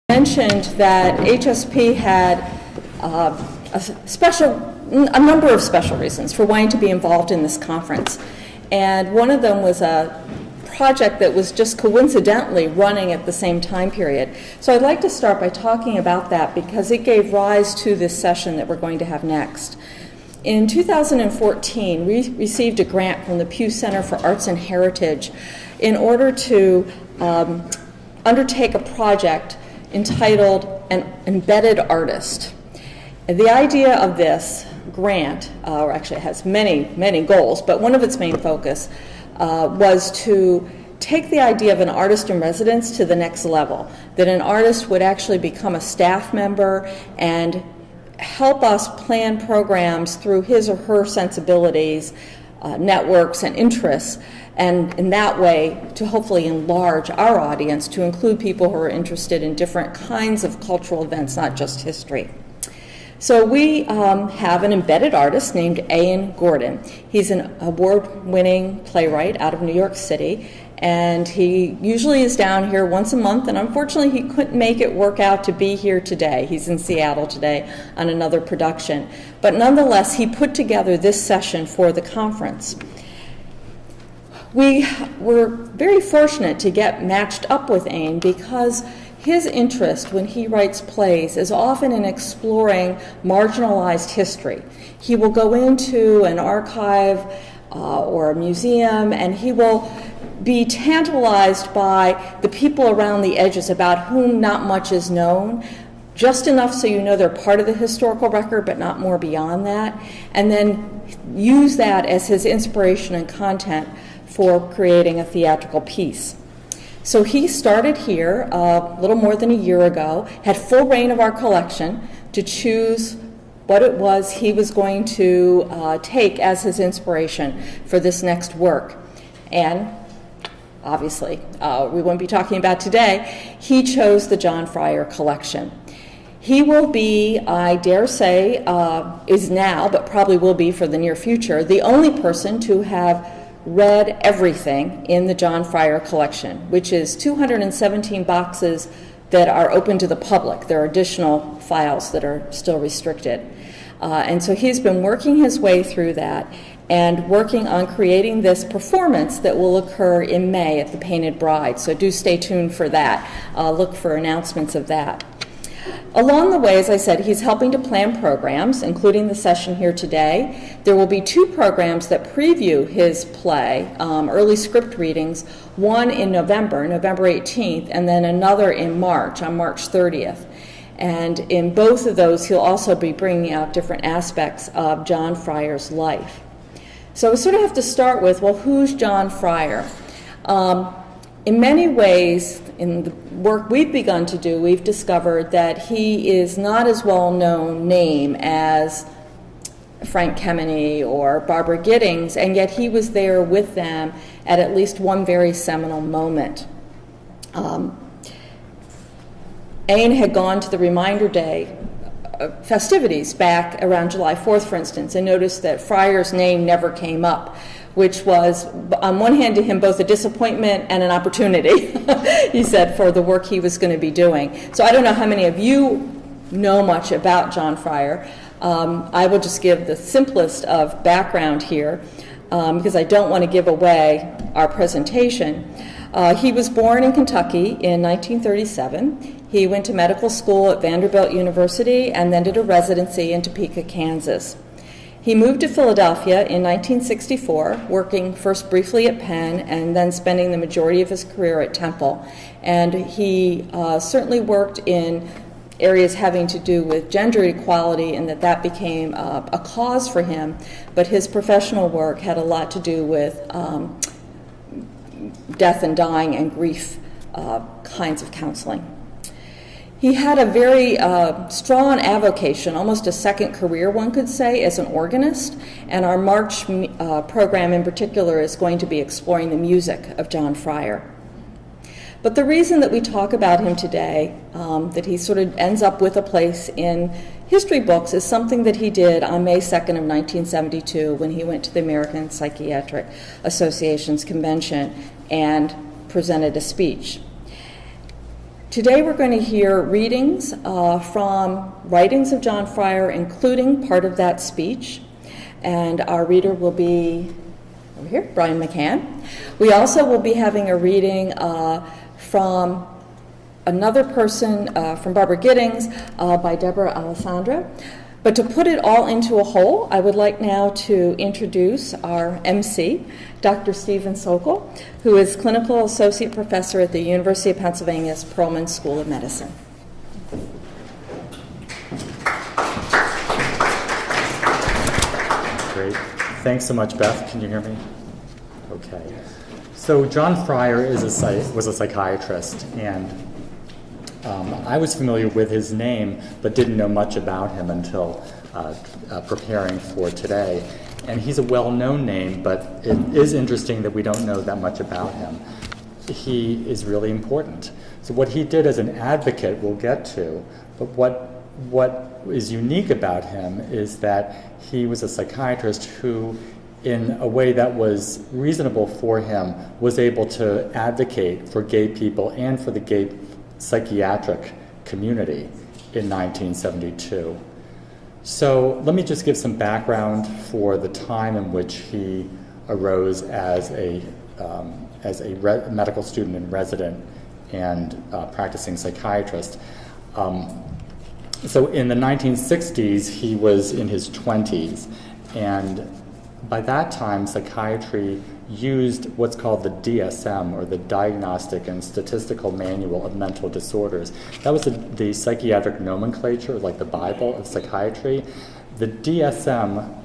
Mentioned that HSP had a number of special reasons for wanting to be involved in this conference, and one of them was a project that was just coincidentally running at the same time period. So I'd like to start by talking about that because it gave rise to this session that we're going to have next. In 2014, we received a grant from the Pew Center for Arts and Heritage in order to undertake a project entitled An Embedded Artist. The idea of this grant, or actually it has many goals, but one of its main focus was to take the idea of an artist in residence to the next level, that an artist would actually become a staff member and help us plan programs through his or her sensibilities, networks, and interests, and in that way to hopefully enlarge our audience to include people who are interested in different kinds of cultural events, not just history. So we have an embedded artist named Ian Gordon. He's an award-winning playwright out of New York City, and he usually is down here once a month, and unfortunately he couldn't make it work out to be here today. He's in Seattle today on another production. But nonetheless, he put together this session for the conference. We were very fortunate to get matched up with Ian because his interest when he writes plays is often in exploring marginalized history. He will go into an archive or a museum, and he will be tantalized by the people around the edges about whom not much is known, just enough so you know they're part of the historical record, but not more beyond that, and then use that as his inspiration and content for creating a theatrical piece. So he started here a little more than a year ago, had full reign of our collection to choose what it was he was going to take as his inspiration for this next work. And obviously, we won't be talking about today, he chose the John Fryer collection. He will be, I dare say, is now, but probably will be for the near future, the only person to have read everything in the John Fryer collection, which is 217 boxes that are open to the public. There are additional files that are still restricted. And so he's been working his way through that and working on creating this performance that will occur in May at the Painted Bride. So do stay tuned for that. Look for announcements of that. Along the way, as I said, he's helping to plan programs, including the session here today. There will be two programs that preview his play, early script readings, one in November 18th, and then another in March, on March 30th. And in both of those, he'll also be bringing out different aspects of John Fryer's life. So we sort of have to start with, well, who's John Fryer? In many ways, in the work we've begun to do, we've discovered that he is not as well-known name as Frank Kemeny or Barbara Giddings, and yet he was there with them at least one very seminal moment. Ian had gone to the Reminder Day festivities back around July 4th, for instance, and noticed that Fryer's name never came up, which was, on one hand, to him both a disappointment and an opportunity, he said, for the work he was going to be doing. So I don't know how many of you know much about John Fryer. I will just give the simplest of background here, because I don't want to give away our presentation. He was born in Kentucky in 1937. He went to medical school at Vanderbilt University and then did a residency in Topeka, Kansas. He moved to Philadelphia in 1964, working first briefly at Penn and then spending the majority of his career at Temple. And he certainly worked in areas having to do with gender equality, and that became a cause for him. But his professional work had a lot to do with death and dying and grief kinds of counseling. He had a very strong avocation, almost a second career, one could say, as an organist, and our March program in particular is going to be exploring the music of John Fryer. But the reason that we talk about him today, that he sort of ends up with a place in history books, is something that he did on May 2nd of 1972 when he went to the American Psychiatric Association's convention and presented a speech. Today we're going to hear readings from writings of John Fryer, including part of that speech. And our reader will be, over here, Brian McCann. We also will be having a reading from another person, from Barbara Giddings, by Deborah Alessandra. But to put it all into a whole, I would like now to introduce our MC, Dr. Stephen Sokol, who is Clinical Associate Professor at the University of Pennsylvania's Perelman School of Medicine. Great. Thanks so much, Beth. Can you hear me? Okay. So John Fryer was a psychiatrist, and I was familiar with his name, but didn't know much about him until preparing for today. And he's a well-known name, but it is interesting that we don't know that much about him. He is really important. So what he did as an advocate, we'll get to, but what is unique about him is that he was a psychiatrist who, in a way that was reasonable for him, was able to advocate for gay people and for the gay psychiatric community in 1972. So let me just give some background for the time in which he arose as a medical student and resident and practicing psychiatrist. So in the 1960s, he was in his 20s, and by that time, psychiatry used what's called the DSM, or the Diagnostic and Statistical Manual of Mental Disorders. That was the psychiatric nomenclature, like the Bible of psychiatry. The DSM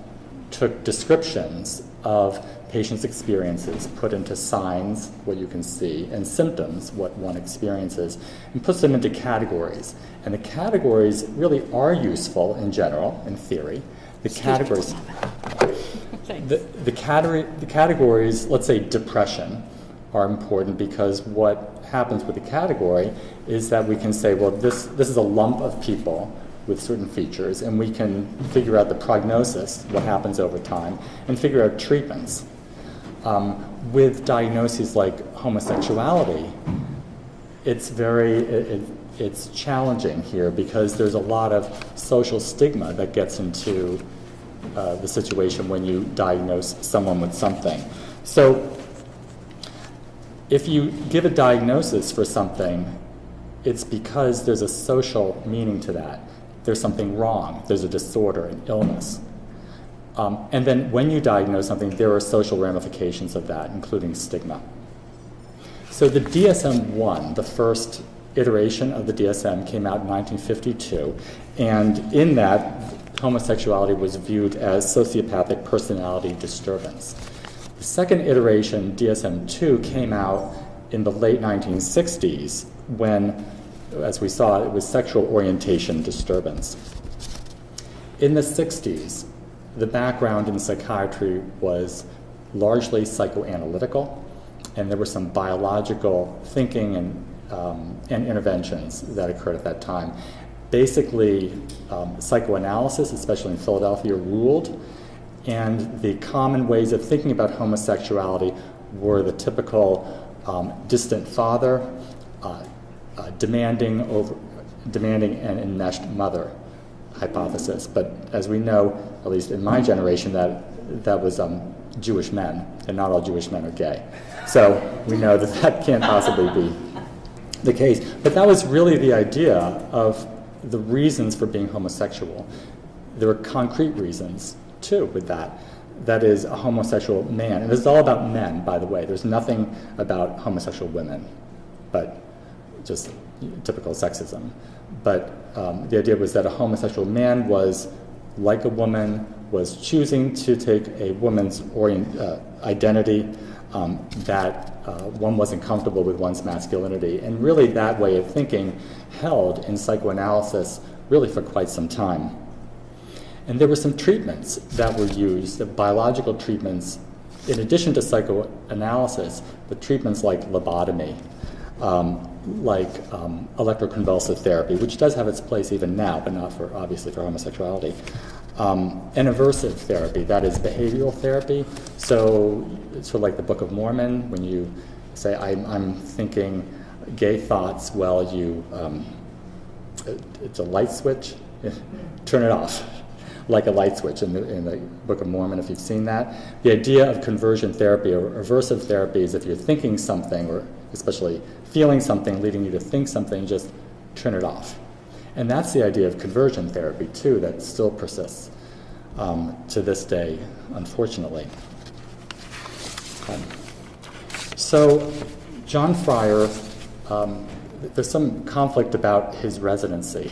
took descriptions of patients' experiences, put into signs, what you can see, and symptoms, what one experiences, and puts them into categories. And the categories really are useful in general, in theory. The categories... The categories, let's say depression, are important because what happens with the category is that we can say, well, this is a lump of people with certain features, and we can figure out the prognosis, what happens over time, and figure out treatments. With diagnoses like homosexuality, it's challenging here because there's a lot of social stigma that gets into the situation when you diagnose someone with something. So if you give a diagnosis for something, it's because there's a social meaning to that. There's something wrong. There's a disorder, an illness. And then when you diagnose something, there are social ramifications of that, including stigma. So the DSM-1, the first iteration of the DSM, came out in 1952, and in that, homosexuality was viewed as sociopathic personality disturbance. The second iteration, DSM-2, came out in the late 1960s when, as we saw, it was sexual orientation disturbance. In the 60s, the background in psychiatry was largely psychoanalytical, and there were some biological thinking and interventions that occurred at that time. Basically, psychoanalysis, especially in Philadelphia, ruled, and the common ways of thinking about homosexuality were the typical distant father, demanding an enmeshed mother hypothesis. But as we know, at least in my generation, that was Jewish men, and not all Jewish men are gay. So we know that can't possibly be the case. But that was really the idea of the reasons for being homosexual. There were concrete reasons, too, with that. That is, a homosexual man. And this is all about men, by the way. There's nothing about homosexual women, but just typical sexism. But the idea was that a homosexual man was like a woman, was choosing to take a woman's identity, that one wasn't comfortable with one's masculinity. And really that way of thinking held in psychoanalysis really for quite some time. And there were some treatments that were used, the biological treatments, in addition to psychoanalysis, but treatments like lobotomy, like electroconvulsive therapy, which does have its place even now, but not for, obviously, for homosexuality. And aversive therapy, that is behavioral therapy. So it's sort of like the Book of Mormon, when you say, I'm thinking gay thoughts, well, it's a light switch, turn it off, like a light switch in the Book of Mormon, if you've seen that. The idea of conversion therapy or aversive therapy is if you're thinking something, or especially feeling something leading you to think something, just turn it off. And that's the idea of conversion therapy, too, that still persists to this day, unfortunately. So John Fryer, there's some conflict about his residency,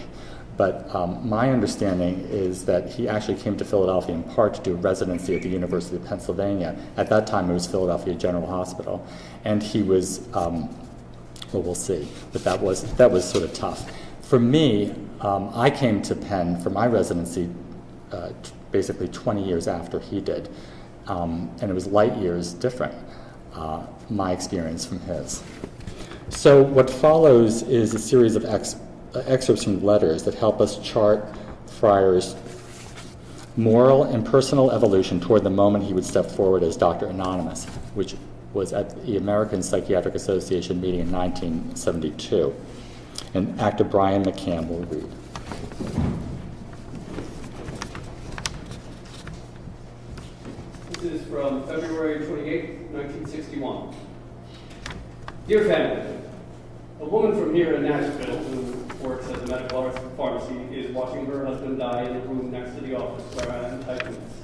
but my understanding is that he actually came to Philadelphia in part to do a residency at the University of Pennsylvania. At that time, it was Philadelphia General Hospital, and he was, well, we'll see, but that was sort of tough. For me, I came to Penn for my residency basically 20 years after he did, and it was light years different, my experience from his. So what follows is a series of excerpts from letters that help us chart Fryer's moral and personal evolution toward the moment he would step forward as Dr. Anonymous, which was at the American Psychiatric Association meeting in 1972. And actor Brian McCann will read. This is from February 28, 1961. Dear family, a woman from here in Nashville who works as a medical arts pharmacy is watching her husband die in the room next to the office where I am typing this.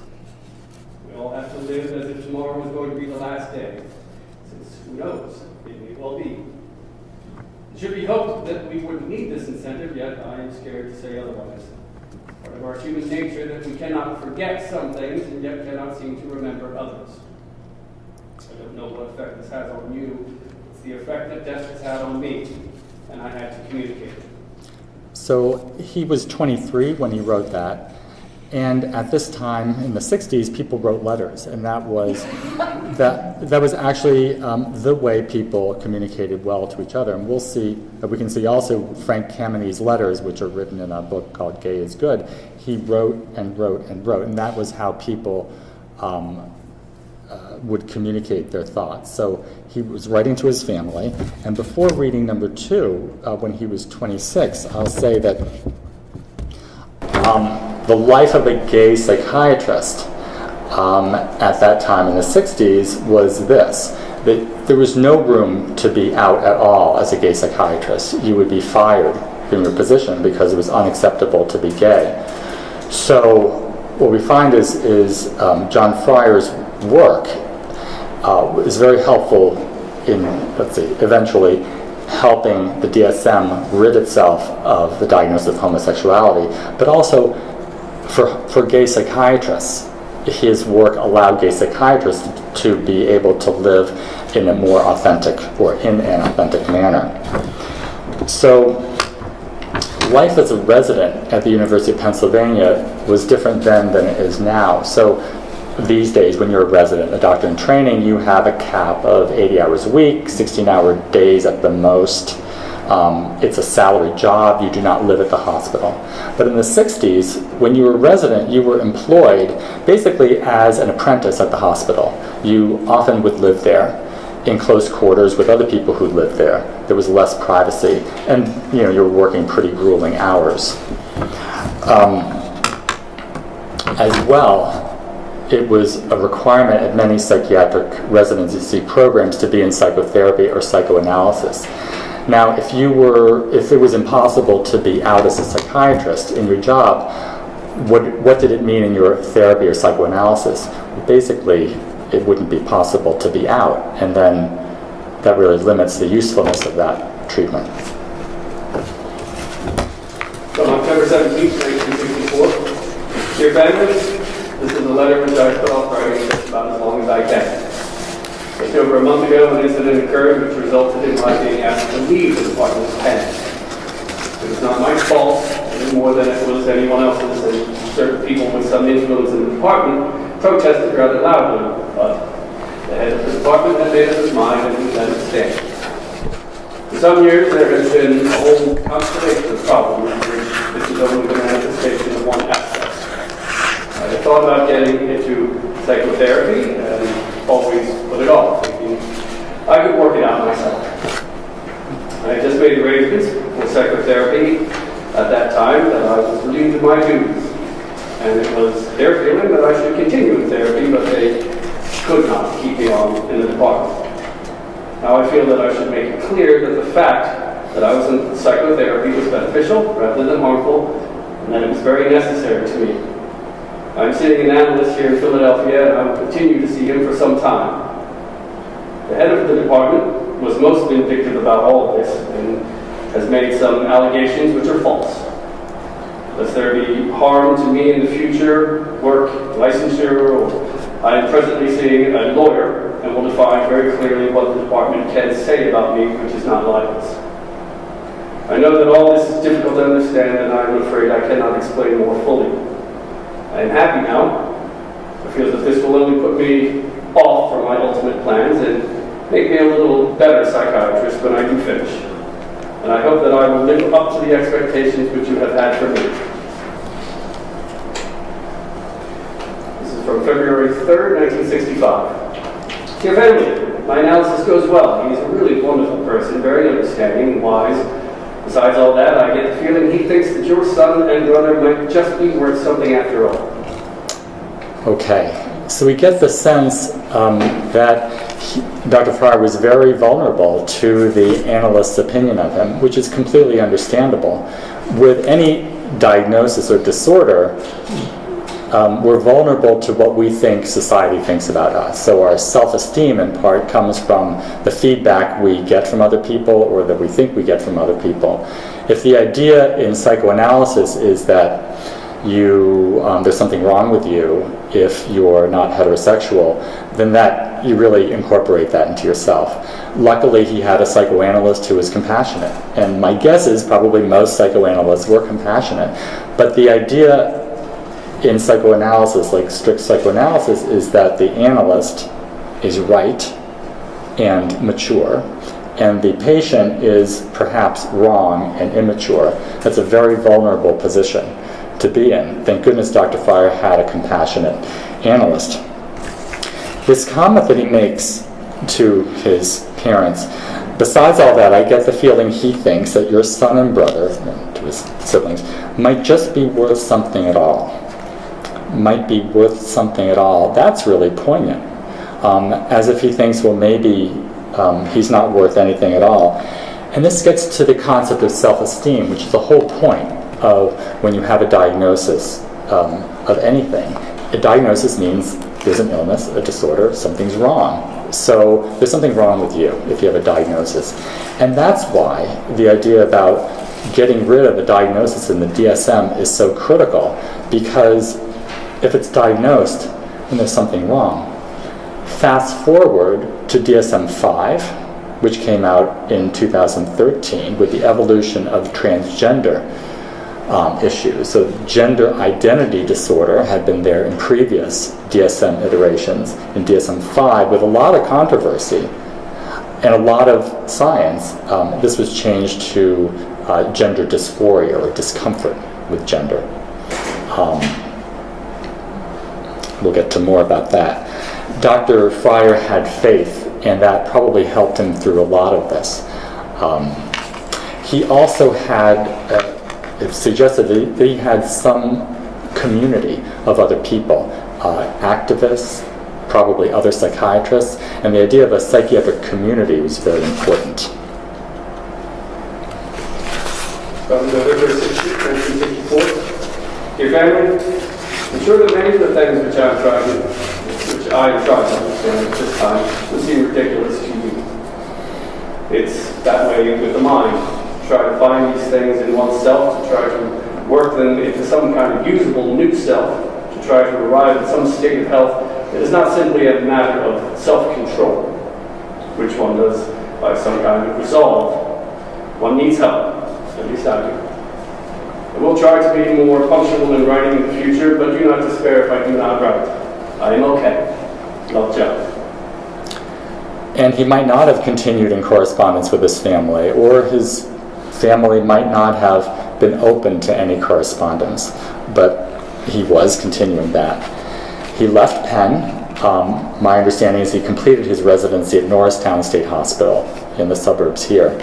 We all have to live as if tomorrow was going to be the last day, since who knows, it may well be. It should be hoped that we wouldn't need this incentive, yet I am scared to say otherwise. Part of our human nature that we cannot forget some things and yet cannot seem to remember others. I don't know what effect this has on you. It's the effect that death has had on me, and I had to communicate it. So he was 23 when he wrote that, and at this time in the 60s, people wrote letters, and that was actually the way people communicated well to each other. And we'll see, we can see also Frank Kameni's letters, which are written in a book called Gay is Good. He wrote and wrote and wrote, and that was how people would communicate their thoughts. So he was writing to his family, and before reading number 2, when he was 26, I'll say that the life of a gay psychiatrist at that time in the 60s was this, that there was no room to be out at all as a gay psychiatrist. You would be fired from your position because it was unacceptable to be gay. So what we find is John Fryer's work is very helpful in, eventually helping the DSM rid itself of the diagnosis of homosexuality, but also for gay psychiatrists. His work allowed gay psychiatrists to be able to live in a more authentic, or in an authentic manner. So life as a resident at the University of Pennsylvania was different then than it is now. So these days, when you're a resident, a doctor in training, you have a cap of 80 hours a week, 16-hour days at the most. It's a salaried job. You do not live at the hospital. But in the 60s, when you were a resident, you were employed basically as an apprentice at the hospital. You often would live there in close quarters with other people who lived there. There was less privacy, and you were working pretty grueling hours. As well, it was a requirement at many psychiatric residency programs to be in psychotherapy or psychoanalysis. Now, if it was impossible to be out as a psychiatrist in your job, what did it mean in your therapy or psychoanalysis? Basically, it wouldn't be possible to be out, and then that really limits the usefulness of that treatment. So on October 17, 1964, dear families, this is a letter which I put off writing just about as long as I can. Just over a month ago, an incident occurred which resulted in my being asked to leave the Department of Penn. It was not my fault, any more than it was anyone else's, and certain people with some influence in the department protested rather loudly, but the head of the department had made up his mind and we let it stand. For some years, there has been a whole constellation of problems in which this is only the manifestation of one aspect. I had thought about getting into psychotherapy and always put it off, thinking I could work it out myself. I therapy at that time that I was relieved of my duties. And it was their feeling that I should continue in therapy, but they could not keep me on in the department. Now I feel that I should make it clear that the fact that I was in psychotherapy was beneficial rather than harmful, and that it was very necessary to me. I'm sitting in analyst here in Philadelphia, and I will continue to see him for some time. The head of the department was most vindictive about all of this, and has made some allegations which are false. Lest there be harm to me in the future, work, licensure, or I am presently seeing a lawyer and will define very clearly what the department can say about me, which is not libelous. I know that all this is difficult to understand, and I am afraid I cannot explain more fully. I am happy now. I feel that this will only put me off from my ultimate plans and make me a little better psychiatrist when I do finish. And I hope that I will live up to the expectations which you have had for me. This is from February 3rd, 1965. Dear family, my analysis goes well. He's a really wonderful person, very understanding and wise. Besides all that, I get the feeling he thinks that your son and brother might just be worth something after all. Okay, so we get the sense that Dr. Fryer was very vulnerable to the analyst's opinion of him, which is completely understandable. With any diagnosis or disorder, we're vulnerable to what we think society thinks about us. So our self-esteem, in part, comes from the feedback we get from other people or that we think we get from other people. If the idea in psychoanalysis is that there's something wrong with you if you're not heterosexual, then that you really incorporate that into yourself. Luckily, he had a psychoanalyst who was compassionate, and my guess is probably most psychoanalysts were compassionate. But the idea in psychoanalysis, like strict psychoanalysis, is that the analyst is right and mature, and the patient is perhaps wrong and immature. That's a very vulnerable position to be in. Thank goodness Dr. Fryer had a compassionate analyst. This comment that he makes to his parents, besides all that, I get the feeling he thinks that your son and brother, to his siblings, might just be worth something at all. Might be worth something at all. That's really poignant. As if he thinks, well, maybe he's not worth anything at all. And this gets to the concept of self-esteem, which is the whole point of when you have a diagnosis of anything. A diagnosis means there's an illness, a disorder, something's wrong. So there's something wrong with you if you have a diagnosis. And that's why the idea about getting rid of a diagnosis in the DSM is so critical, because if it's diagnosed, then there's something wrong. Fast forward to DSM-5, which came out in 2013 with the evolution of transgender issues. So gender identity disorder had been there in previous DSM iterations. In DSM-5, with a lot of controversy and a lot of science, this was changed to gender dysphoria, or discomfort with gender. We'll get to more about that. Dr. Fryer had faith, and that probably helped him through a lot of this. He also had, it suggested that he had some community of other people, activists, probably other psychiatrists, and the idea of a psychiatric community was very important. From November 1964, dear family, I'm sure that many of the things which I am trying to understand at this time would seem ridiculous to you. It's that way with the mind. Try to find these things in oneself, to try to work them into some kind of usable new self, to try to arrive at some state of health. It is not simply a matter of self-control, which one does by some kind of resolve. One needs help, at least I do. I will try to be more punctual in writing in the future, but do not despair if I do not write. I am okay. Love, Joe. And he might not have continued in correspondence with his family, or his family might not have been open to any correspondence, but he was continuing that. He left Penn. My understanding is he completed his residency at Norristown State Hospital in the suburbs here.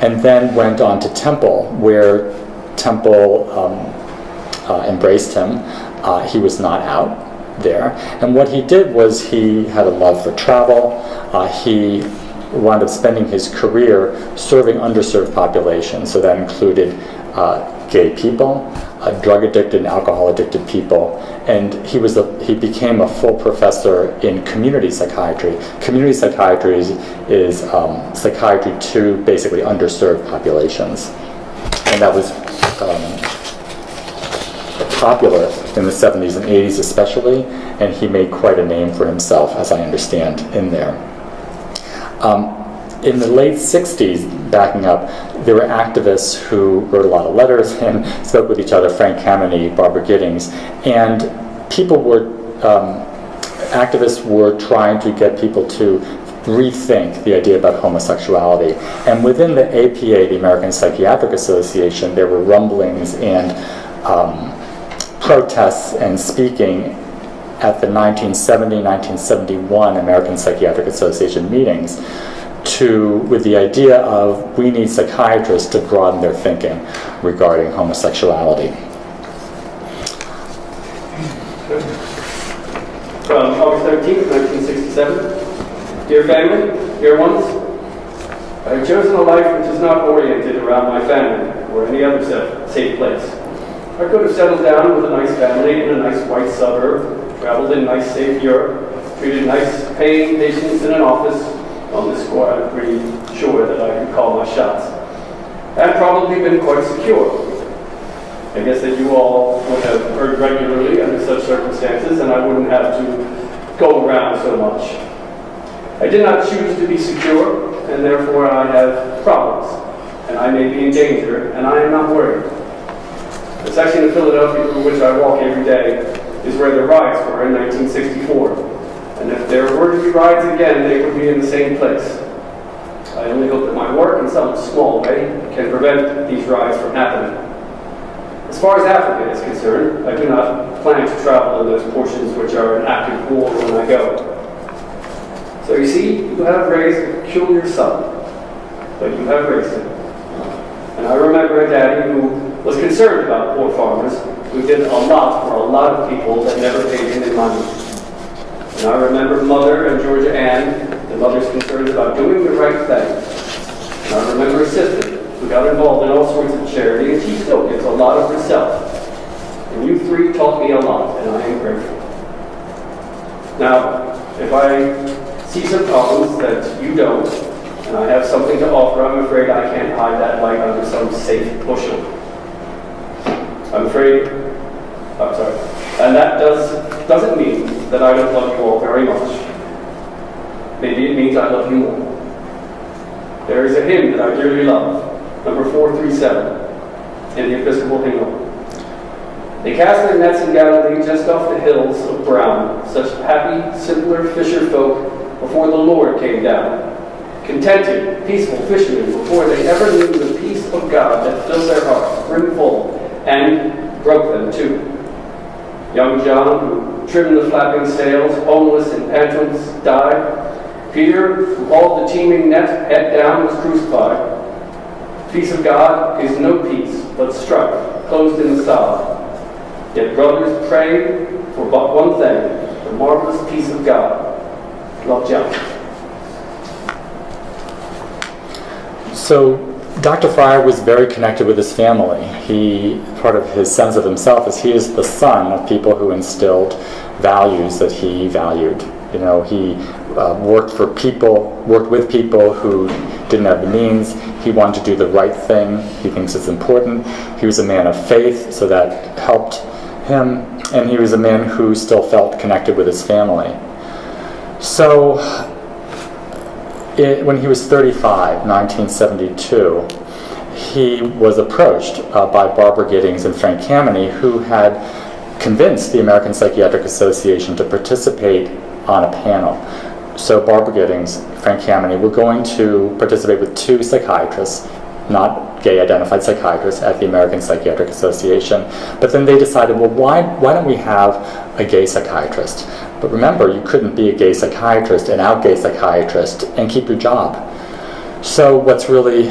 and then went on to Temple, where Temple embraced him. He was not out there. And what he did was he had a love for travel. He wound up spending his career serving underserved populations. So that included gay people, drug-addicted and alcohol-addicted people. And he became a full professor in community psychiatry. Community psychiatry is psychiatry to basically underserved populations. And that was popular in the 70s and 80s especially, and he made quite a name for himself, as I understand, in there. In the late 60s, backing up, there were activists who wrote a lot of letters and spoke with each other, Frank Kameny, Barbara Giddings, and activists were trying to get people to rethink the idea about homosexuality. And within the APA, the American Psychiatric Association, there were rumblings and protests and speaking at the 1970-1971 American Psychiatric Association meetings with the idea of we need psychiatrists to broaden their thinking regarding homosexuality. From August 13th, 1967. Dear family, dear ones, I have chosen a life which is not oriented around my family or any other safe place. I could have settled down with a nice family in a nice white suburb, traveled in nice safe Europe, treated nice paying patients in an office. On this score, I'm pretty sure that I could call my shots. And probably been quite secure. I guess that you all would have heard regularly under such circumstances, and I wouldn't have to go around so much. I did not choose to be secure, and therefore I have problems, and I may be in danger, and I am not worried. The section of Philadelphia through which I walk every day is where the riots were in 1964. And if there were to be riots again, they would be in the same place. I only hope that my work, in some small way, can prevent these riots from happening. As far as Africa is concerned, I do not plan to travel in those portions which are in active war when I go. So you see, you have raised a peculiar son, but you have raised him. And I remember a daddy who was concerned about poor farmers, who did a lot for a lot of people that never paid him in money. And I remember Mother and Georgia Ann, the mother's concerned about doing the right thing. And I remember a sister who got involved in all sorts of charity, and she still gives a lot of herself. And you three taught me a lot, and I am grateful. Now, if I see some problems that you don't, and I have something to offer, I'm afraid I can't hide that light under some safe bushel. I'm afraid, I'm sorry. And that doesn't mean that I don't love you all very much. Maybe it means I love you more. There is a hymn that I dearly love, number 437, in the Episcopal hymnal. They cast their nets in Galilee just off the hills of brown, such happy, simpler fisher folk before the Lord came down. Contented, peaceful fishermen before they ever knew the peace of God that filled their hearts brimful and broke them too. Young John, who trimmed the flapping sails, homeless in tantrums, died. Peter, who hauled the teeming net head down, was crucified. Peace of God is no peace, but strife, closed in the side. Yet brothers prayed for but one thing, the marvelous peace of God. Love, John. So Dr. Fryer was very connected with his family. Part of his sense of himself is he is the son of people who instilled values that he valued. You know, he worked with people who didn't have the means. He wanted to do the right thing. He thinks it's important. He was a man of faith, so that helped him. And he was a man who still felt connected with his family. So when he was 35, 1972, he was approached by Barbara Giddings and Frank Kameny, who had convinced the American Psychiatric Association to participate on a panel. So Barbara Giddings, Frank Kameny were going to participate with two psychiatrists, not gay-identified psychiatrists, at the American Psychiatric Association. But then they decided, well, why don't we have a gay psychiatrist? But remember, you couldn't be a gay psychiatrist, an out gay psychiatrist, and keep your job. So what's really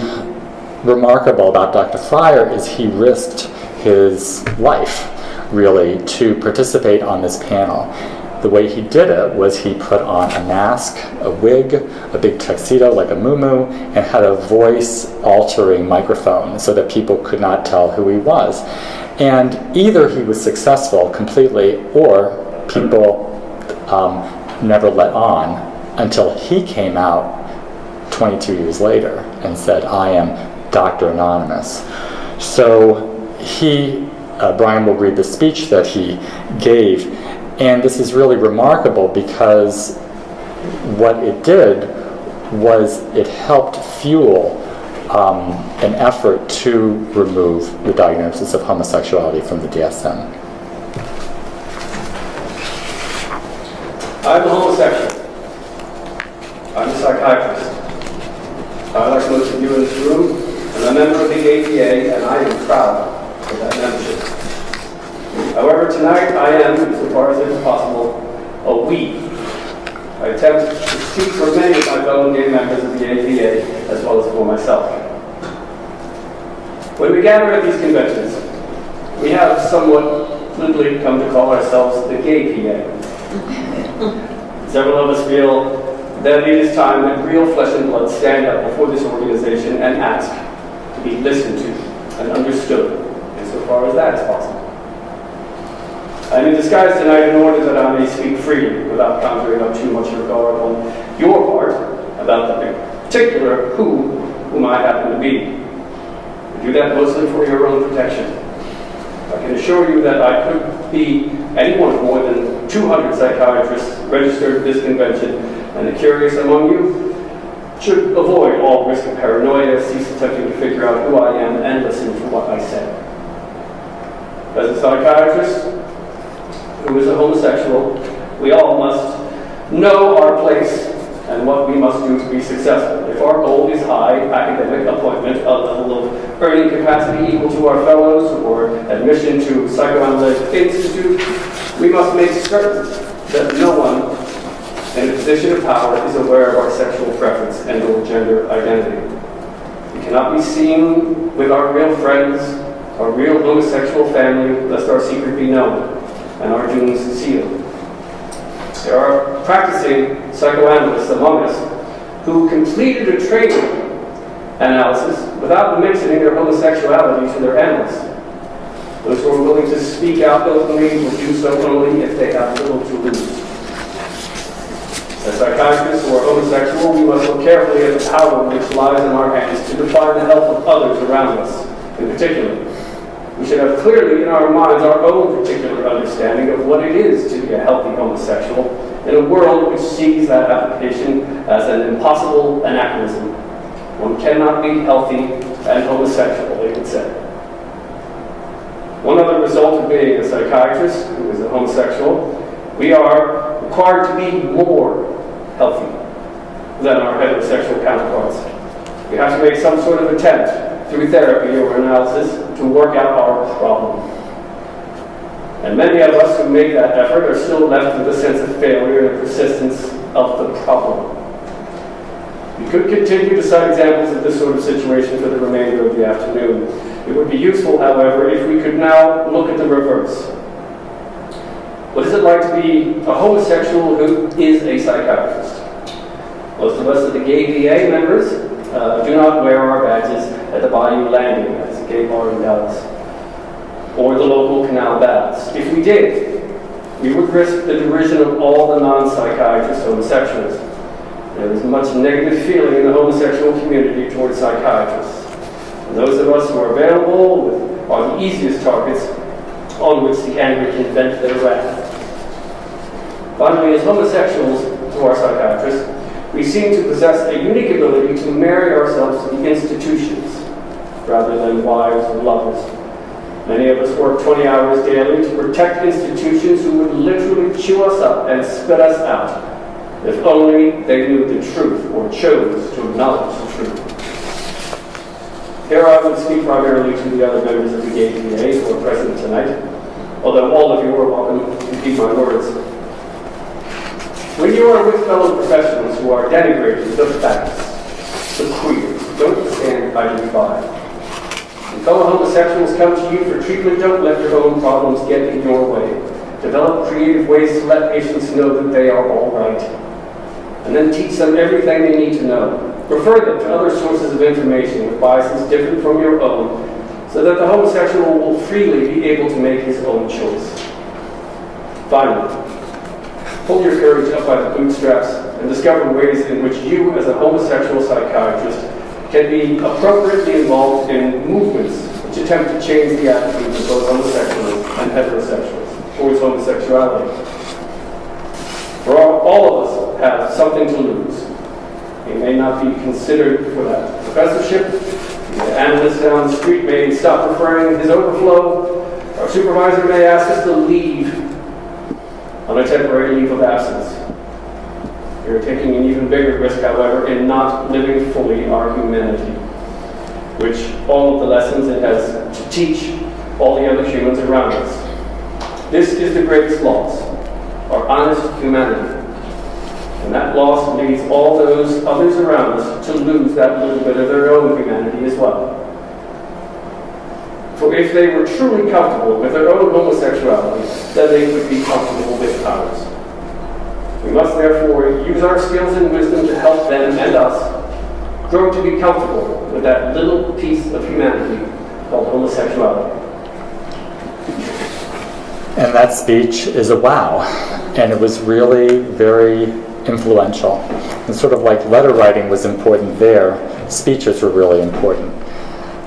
remarkable about Dr. Fryer is he risked his life, really, to participate on this panel. The way he did it was he put on a mask, a wig, a big tuxedo like a muumuu, and had a voice-altering microphone so that people could not tell who he was. And either he was successful completely, or people never let on until he came out 22 years later and said, "I am Dr. Anonymous." So Brian will read the speech that he gave, and this is really remarkable because what it did was it helped fuel an effort to remove the diagnosis of homosexuality from the DSM. I'm a homosexual. I'm a psychiatrist. Like most of you in this room, I'm a member of the APA, and I am proud of that membership. However, tonight I am, so far as it is possible, a we. I attempt to speak for many of my fellow gay members of the APA, as well as for myself. When we gather at these conventions, we have somewhat glibly come to call ourselves the Gay PA. Several of us feel that it is time that real flesh and blood stand up before this organization and ask to be listened to and understood, insofar as that is possible. I'm in disguise tonight in order that I may speak freely without conjuring up too much regard on your part about the particular whom I happen to be. I do that mostly for your own protection. I can assure you that I could be any one of more than 200 psychiatrists registered at this convention, and the curious among you should avoid all risk of paranoia, cease attempting to figure out who I am, and listen to what I say. As a psychiatrist who is a homosexual, we all must know our place and what we must do to be successful. If our goal is high academic appointment, a level of earning capacity equal to our fellows, or admission to psychoanalytic institute, we must make certain that no one in a position of power is aware of our sexual preference and or gender identity. We cannot be seen with our real friends, our real homosexual family, lest our secret be known and our dooms sealed. There are practicing psychoanalysts among us who completed a training analysis without mentioning their homosexuality to their analysts. Those who are willing to speak out openly will do so only if they have little to lose. As psychiatrists who are homosexual, we must look carefully at the power which lies in our hands to define the health of others around us, in particular. We should have clearly in our minds our own particular understanding of what it is to be a healthy homosexual in a world which sees that application as an impossible anachronism. One cannot be healthy and homosexual, they would say. One other result of being a psychiatrist who is a homosexual, we are required to be more healthy than our heterosexual counterparts. We have to make some sort of attempt through therapy or analysis to work out our problem. And many of us who make that effort are still left with a sense of failure and persistence of the problem. We could continue to cite examples of this sort of situation for the remainder of the afternoon. It would be useful, however, if we could now look at the reverse. What is it like to be a homosexual who is a psychiatrist? Most of us are the gay VA members do not wear our badges at the Bayou Landing, that's a gay bar in Dallas, or the local canal baths. If we did, we would risk the derision of all the non-psychiatrist homosexuals. There is much negative feeling in the homosexual community towards psychiatrists. And those of us who are available are the easiest targets on which the angry can vent their wrath. Finally, as homosexuals to our psychiatrists, we seem to possess a unique ability to marry ourselves to the institutions rather than wives or lovers. Many of us work 20 hours daily to protect institutions who would literally chew us up and spit us out if only they knew the truth or chose to acknowledge the truth. Here I would speak primarily to the other members of the gay PA who are present tonight, although all of you are welcome to keep my words. When you are with fellow professionals who are denigrating the facts, the queer, don't stand identify. When fellow homosexuals come to you for treatment, don't let your own problems get in your way. Develop creative ways to let patients know that they are all right. And then teach them everything they need to know. Refer them to other sources of information with biases different from your own, so that the homosexual will freely be able to make his own choice. Finally, pull your courage up by the bootstraps and discover ways in which you, as a homosexual psychiatrist, can be appropriately involved in movements which attempt to change the attitudes of both homosexuals and heterosexuals towards homosexuality. For all of us have something to lose. We may not be considered for that professorship. The analyst down the street may stop referring his overflow. Our supervisor may ask us to leave on a temporary leave of absence. We are taking an even bigger risk, however, in not living fully our humanity, which all of the lessons it has to teach all the other humans around us. This is the greatest loss, our honest humanity. And that loss leads all those others around us to lose that little bit of their own humanity as well. For if they were truly comfortable with their own homosexuality, then they would be comfortable with ours. We must therefore use our skills and wisdom to help them and us grow to be comfortable with that little piece of humanity called homosexuality. And that speech is a wow. And it was really very influential. And sort of like letter writing was important there, speeches were really important.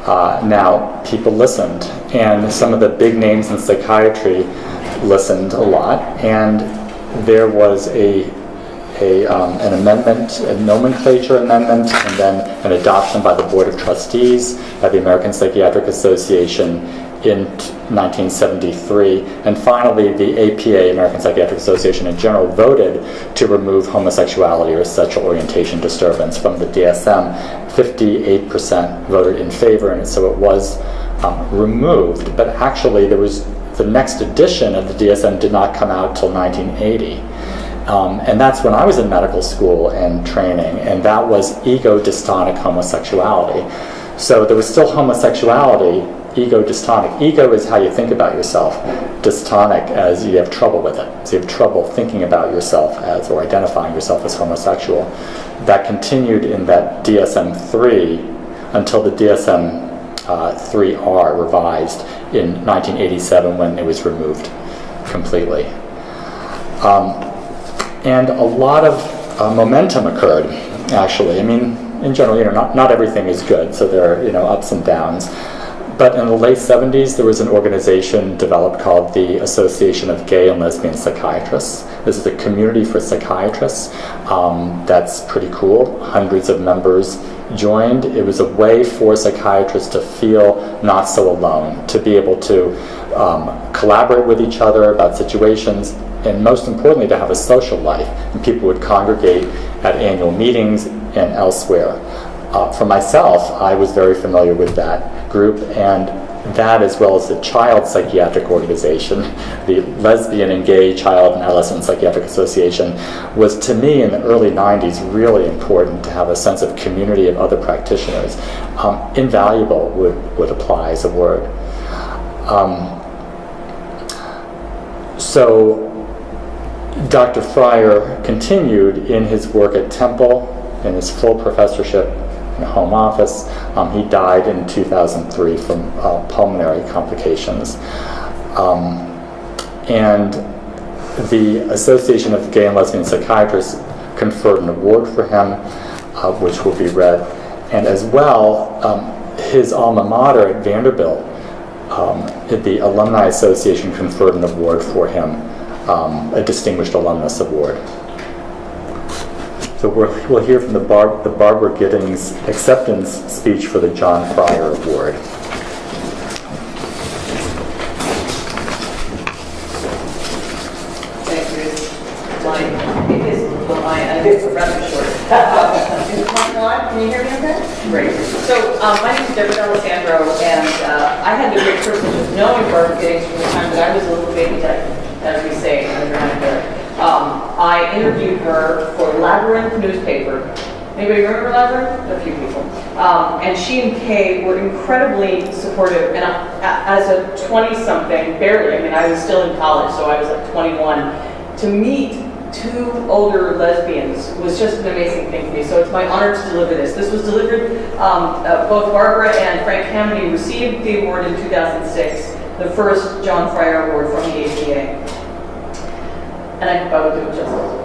Now, people listened, and some of the big names in psychiatry listened a lot, and there was an amendment, a nomenclature amendment, and then an adoption by the Board of Trustees by the American Psychiatric Association in 1973, and finally the APA, American Psychiatric Association in general, voted to remove homosexuality or sexual orientation disturbance from the DSM. 58% voted in favor, and so it was removed. But actually, there was the next edition of the DSM did not come out till 1980. And that's when I was in medical school and training, and that was ego-dystonic homosexuality. So there was still homosexuality, ego-dystonic. Ego is how you think about yourself. Dystonic as you have trouble with it. So you have trouble thinking about yourself as, or identifying yourself as homosexual. That continued in that DSM-3 until the DSM-3R revised in 1987 when it was removed completely. And a lot of momentum occurred, actually. I mean, in general, not everything is good, so there are, ups and downs. But in the late 70s, there was an organization developed called the Association of Gay and Lesbian Psychiatrists. This is a community for psychiatrists. That's pretty cool. Hundreds of members joined. It was a way for psychiatrists to feel not so alone, to be able to collaborate with each other about situations, and most importantly, to have a social life. And people would congregate at annual meetings and elsewhere. For myself, I was very familiar with that group, and that, as well as the Child Psychiatric Organization, the Lesbian and Gay Child and Adolescent Psychiatric Association, was, to me, in the early 90s, really important to have a sense of community of other practitioners. Invaluable would apply as a word. So Dr. Fryer continued in his work at Temple, in his full professorship in a home office. He died in 2003 from pulmonary complications. And the Association of Gay and Lesbian Psychiatrists conferred an award for him, which will be read. And as well, his alma mater at Vanderbilt, the Alumni Association conferred an award for him, a Distinguished Alumnus Award. So we'll hear from the Barbara Giddings acceptance speech for the John Fryer Award. Thank you. I think it's rather short. Is mine on? Can you hear me okay? Great. So my name is Deborah Alessandro, and I had the great privilege of knowing Barbara Giddings from the time that I was a little baby type, as we say, underground there. I interviewed her for Labyrinth newspaper Anybody remember Lazar? A few people. And she and Kay were incredibly supportive. And as a 20-something, barely, I mean, I was still in college, so I was like 21, to meet two older lesbians was just an amazing thing for me. So it's my honor to deliver this. This was delivered, both Barbara and Frank Hammoney received the award in 2006, the first John Fryer Award from the APA. And I hope I will do it justice.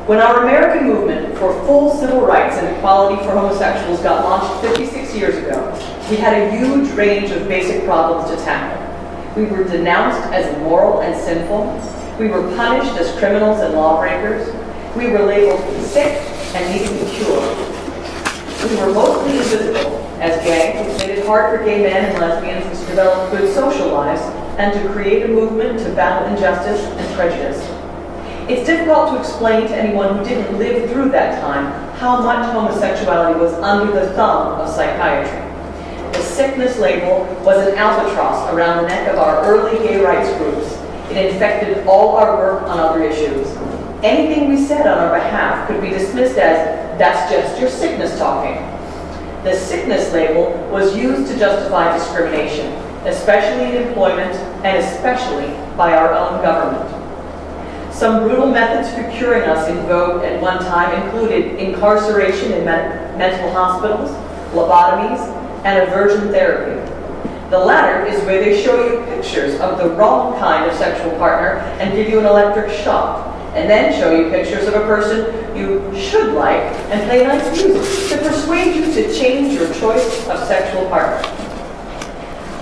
When our American movement for full civil rights and equality for homosexuals got launched 56 years ago, we had a huge range of basic problems to tackle. We were denounced as immoral and sinful. We were punished as criminals and lawbreakers. We were labeled sick and needing a cure. We were mostly invisible as gay, which made it hard for gay men and lesbians to develop good social lives and to create a movement to battle injustice and prejudice. It's difficult to explain to anyone who didn't live through that time how much homosexuality was under the thumb of psychiatry. The sickness label was an albatross around the neck of our early gay rights groups. It infected all our work on other issues. Anything we said on our behalf could be dismissed as, that's just your sickness talking. The sickness label was used to justify discrimination, especially in employment and especially by our own government. Some brutal methods for curing us in vogue at one time included incarceration in mental hospitals, lobotomies, and aversion therapy. The latter is where they show you pictures of the wrong kind of sexual partner and give you an electric shock, and then show you pictures of a person you should like and play nice music to persuade you to change your choice of sexual partner.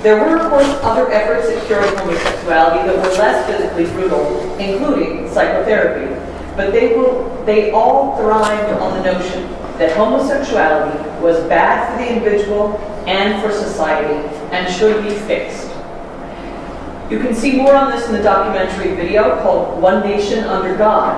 There were, of course, other efforts at curing homosexuality that were less physically brutal, including psychotherapy, but they all thrived on the notion that homosexuality was bad for the individual and for society and should be fixed. You can see more on this in the documentary video called One Nation Under God.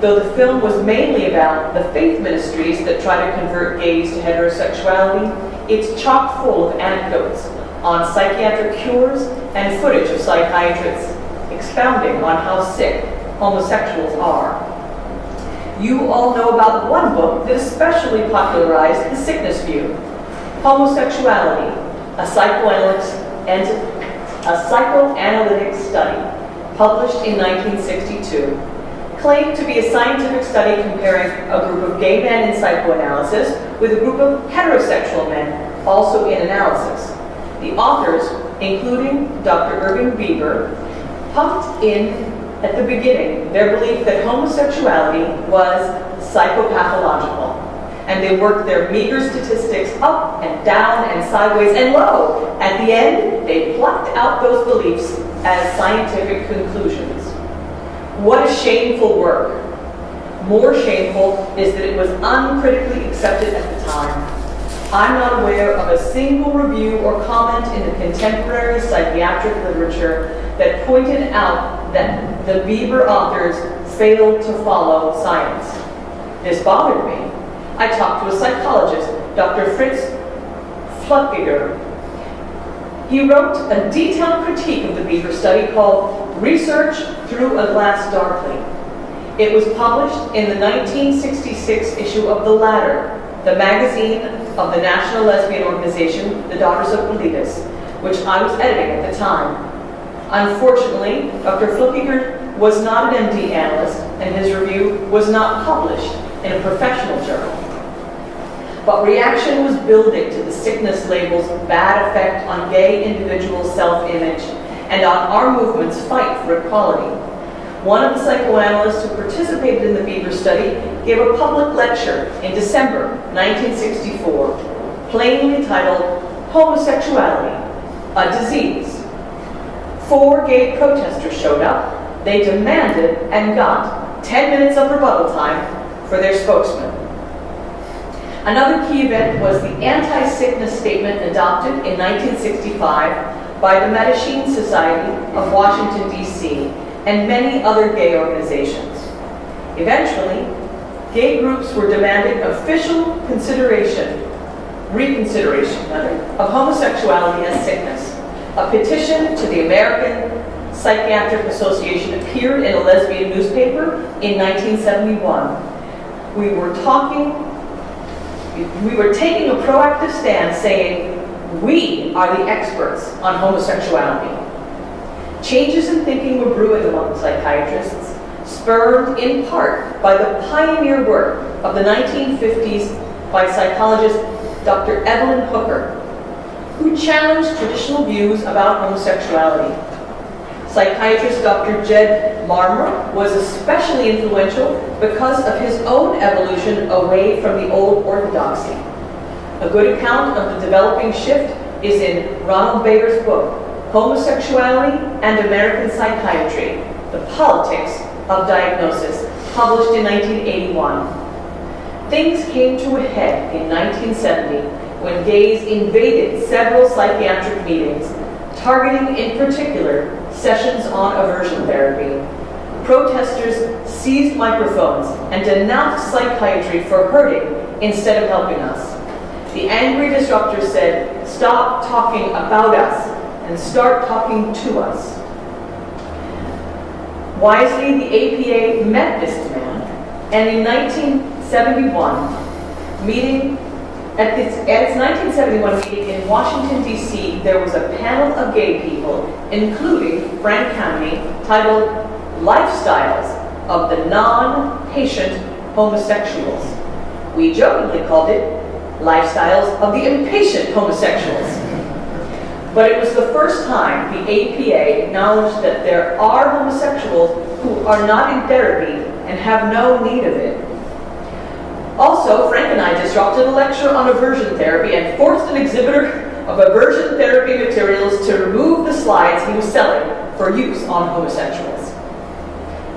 Though the film was mainly about the faith ministries that try to convert gays to heterosexuality, it's chock full of anecdotes on psychiatric cures and footage of psychiatrists expounding on how sick homosexuals are. You all know about one book that especially popularized the sickness view, Homosexuality, a psychoanalytic study, published in 1962, claimed to be a scientific study comparing a group of gay men in psychoanalysis with a group of heterosexual men also in analysis. The authors, including Dr. Irving Bieber, pumped in at the beginning their belief that homosexuality was psychopathological, and they worked their meager statistics up and down and sideways and low. At the end, they plucked out those beliefs as scientific conclusions. What a shameful work. More shameful is that it was uncritically accepted at the time. I'm not aware of a single review or comment in the contemporary psychiatric literature that pointed out that the Bieber authors failed to follow science. This bothered me. I talked to a psychologist, Dr. Fritz Flutgiger. He wrote a detailed critique of the Bieber study called Research Through a Glass Darkly. It was published in the 1966 issue of The Ladder, the magazine of the National Lesbian Organization, the Daughters of Politis, which I was editing at the time. Unfortunately, Dr. Flutgiger was not an MD analyst, and his review was not published in a professional journal. But reaction was building to the sickness label's bad effect on gay individuals' self-image and on our movement's fight for equality. One of the psychoanalysts who participated in the Bieber study gave a public lecture in December 1964, plainly titled Homosexuality, a Disease. 4 gay protesters showed up. They demanded and got 10 minutes of rebuttal time for their spokesman. Another key event was the anti-sickness statement adopted in 1965 by the Mattachine Society of Washington, D.C., and many other gay organizations. Eventually, gay groups were demanding official reconsideration of homosexuality as sickness. A petition to the American Psychiatric Association appeared in a lesbian newspaper in 1971. We were talking We were taking a proactive stand saying, we are the experts on homosexuality. Changes in thinking were brewing among psychiatrists, spurred in part by the pioneer work of the 1950s by psychologist Dr. Evelyn Hooker, who challenged traditional views about homosexuality. Psychiatrist Dr. Jed Marmer was especially influential because of his own evolution away from the old orthodoxy. A good account of the developing shift is in Ronald Bader's book, Homosexuality and American Psychiatry, The Politics of Diagnosis, published in 1981. Things came to a head in 1970 when gays invaded several psychiatric meetings, targeting in particular sessions on aversion therapy. Protesters seized microphones and denounced psychiatry for hurting instead of helping us. The angry disruptors said, "Stop talking about us and start talking to us." Wisely, the APA met this demand, and in 1971, at its 1971 meeting in Washington, D.C., there was a panel of gay people, including Frank Kameny, titled Lifestyles of the Non-Patient Homosexuals. We jokingly called it Lifestyles of the Impatient Homosexuals. But it was the first time the APA acknowledged that there are homosexuals who are not in therapy and have no need of it. Also, Frank and I disrupted a lecture on aversion therapy and forced an exhibitor of aversion therapy materials to remove the slides he was selling for use on homosexuals.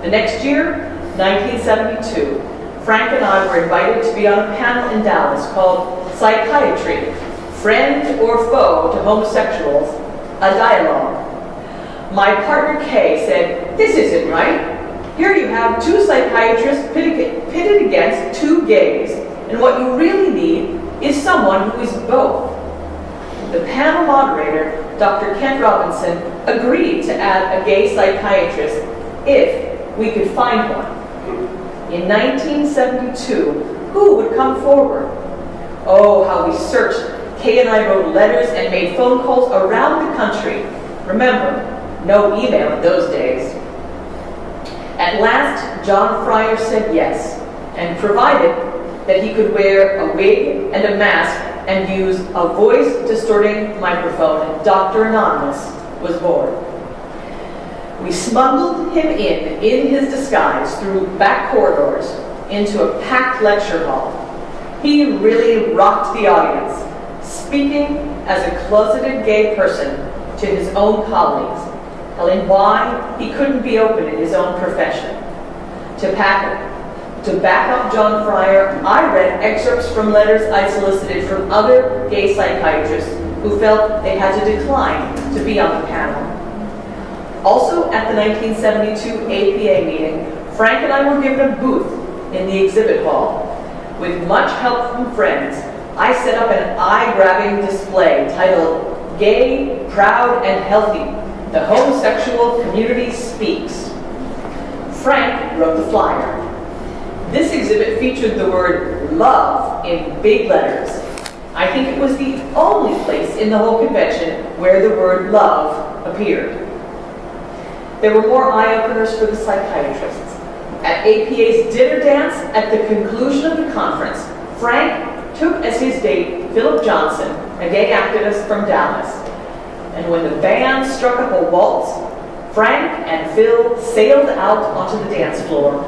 The next year, 1972, Frank and I were invited to be on a panel in Dallas called Psychiatry, Friend or Foe to Homosexuals, a Dialogue. My partner Kay said, "This isn't right. Here you have two psychiatrists pitted against two gays, and what you really need is someone who is both." The panel moderator, Dr. Kent Robinson, agreed to add a gay psychiatrist if we could find one. In 1972, who would come forward? Oh, how we searched. Kay and I wrote letters and made phone calls around the country. Remember, no email in those days. At last, John Fryer said yes, and provided that he could wear a wig and a mask and use a voice-distorting microphone, Dr. Anonymous was born. We smuggled him in his disguise through back corridors into a packed lecture hall. He really rocked the audience, speaking as a closeted gay person to his own colleagues, telling why he couldn't be open in his own profession. To back up John Fryer, I read excerpts from letters I solicited from other gay psychiatrists who felt they had to decline to be on the panel. Also at the 1972 APA meeting, Frank and I were given a booth in the exhibit hall. With much help from friends, I set up an eye-grabbing display titled Gay, Proud, and Healthy, The Homosexual Community Speaks. Frank wrote the flyer. This exhibit featured the word love in big letters. I think it was the only place in the whole convention where the word love appeared. There were more eye-openers for the psychiatrists. At APA's dinner dance at the conclusion of the conference, Frank took as his date Philip Johnson, a gay activist from Dallas. And when the band struck up a waltz, Frank and Phil sailed out onto the dance floor.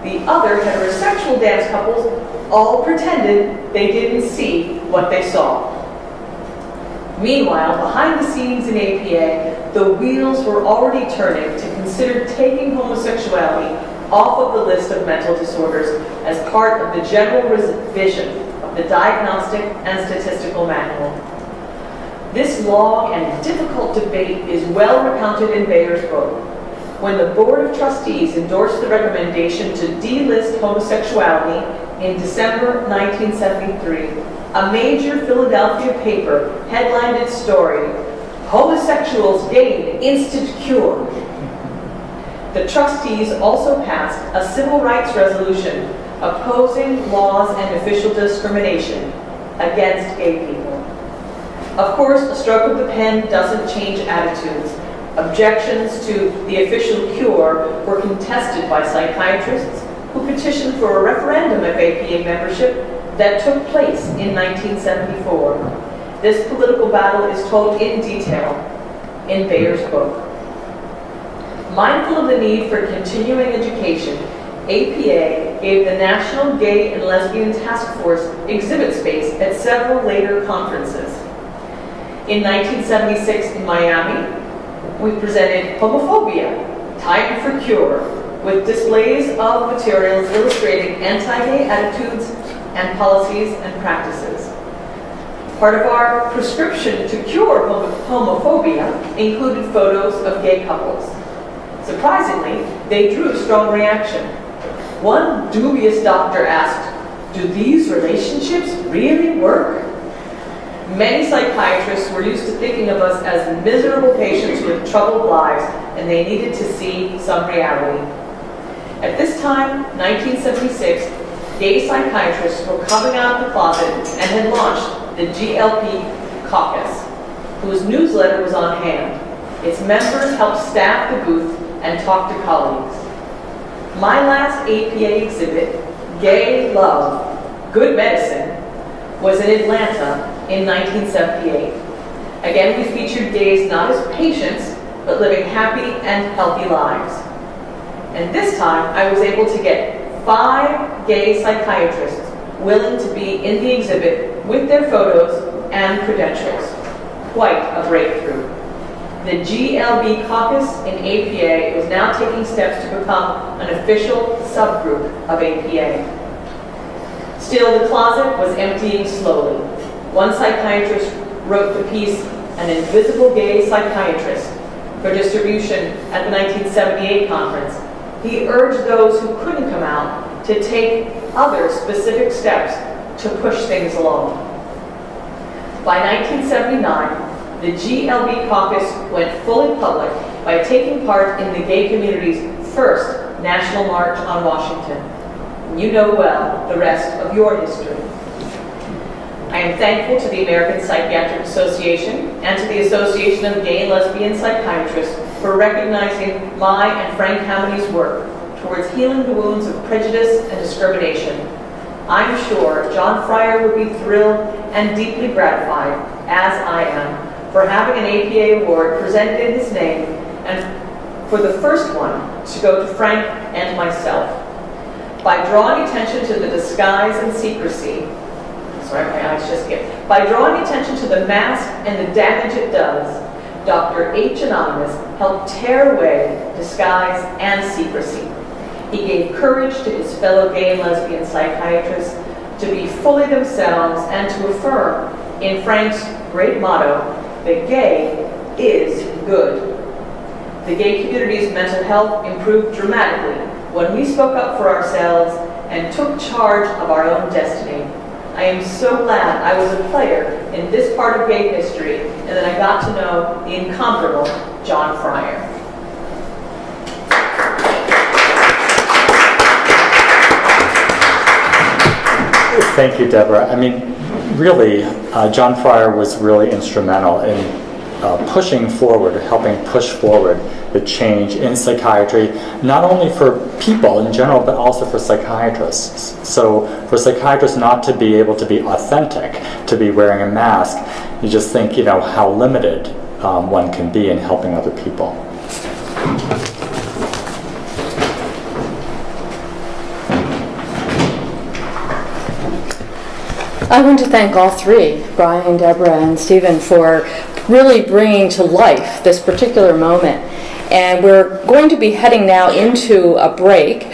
The other heterosexual dance couples all pretended they didn't see what they saw. Meanwhile, behind the scenes in APA, the wheels were already turning to consider taking homosexuality off of the list of mental disorders as part of the general revision of the Diagnostic and Statistical Manual. This long and difficult debate is well recounted in Bader's book. When the Board of Trustees endorsed the recommendation to delist homosexuality in December 1973, a major Philadelphia paper headlined its story, "Homosexuals Gained Instant Cure." The trustees also passed a civil rights resolution opposing laws and official discrimination against gay people. Of course, a stroke of the pen doesn't change attitudes. Objections to the official cure were contested by psychiatrists who petitioned for a referendum of APA membership that took place in 1974. This political battle is told in detail in Bayer's book. Mindful of the need for continuing education, APA gave the National Gay and Lesbian Task Force exhibit space at several later conferences. In 1976 in Miami, we presented Homophobia, Time for Cure, with displays of materials illustrating anti-gay attitudes and policies and practices. Part of our prescription to cure homophobia included photos of gay couples. Surprisingly, they drew strong reaction. One dubious doctor asked, "Do these relationships really work?" Many psychiatrists were used to thinking of us as miserable patients with troubled lives, and they needed to see some reality. At this time, 1976, gay psychiatrists were coming out of the closet and had launched the GLP caucus, whose newsletter was on hand. Its members helped staff the booth and talk to colleagues. My last APA exhibit, Gay Love, Good Medicine, was in Atlanta in 1978. Again, we featured gays not as patients, but living happy and healthy lives. And this time, I was able to get 5 gay psychiatrists willing to be in the exhibit with their photos and credentials. Quite a breakthrough. The GLB caucus in APA is now taking steps to become an official subgroup of APA. Still, the closet was emptying slowly. One psychiatrist wrote the piece, An Invisible Gay Psychiatrist, for distribution at the 1978 conference. He urged those who couldn't come out to take other specific steps to push things along. By 1979, the GLB caucus went fully public by taking part in the gay community's first National March on Washington. You know well the rest of your history. I am thankful to the American Psychiatric Association and to the Association of Gay and Lesbian Psychiatrists for recognizing my and Frank Hamony's work towards healing the wounds of prejudice and discrimination. I'm sure John Fryer would be thrilled and deeply gratified, as I am, for having an APA award presented in his name, and for the first one to go to Frank and myself. By drawing attention to the disguise and secrecy, by drawing attention to the mask and the damage it does, Dr. H. Anonymous helped tear away disguise and secrecy. He gave courage to his fellow gay and lesbian psychiatrists to be fully themselves and to affirm, in Frank's great motto, that gay is good. The gay community's mental health improved dramatically when we spoke up for ourselves and took charge of our own destiny. I am so glad I was a player in this part of gay history and that I got to know the incomparable John Fryer. Thank you, Deborah. I mean, really, John Fryer was really instrumental in pushing forward, helping push forward the change in psychiatry, not only for people in general, but also for psychiatrists. So for psychiatrists not to be able to be authentic, to be wearing a mask, you just think, you know, how limited one can be in helping other people. I want to thank all three, Brian, Deborah, and Stephen, for really bringing to life this particular moment. And we're going to be heading now into a break.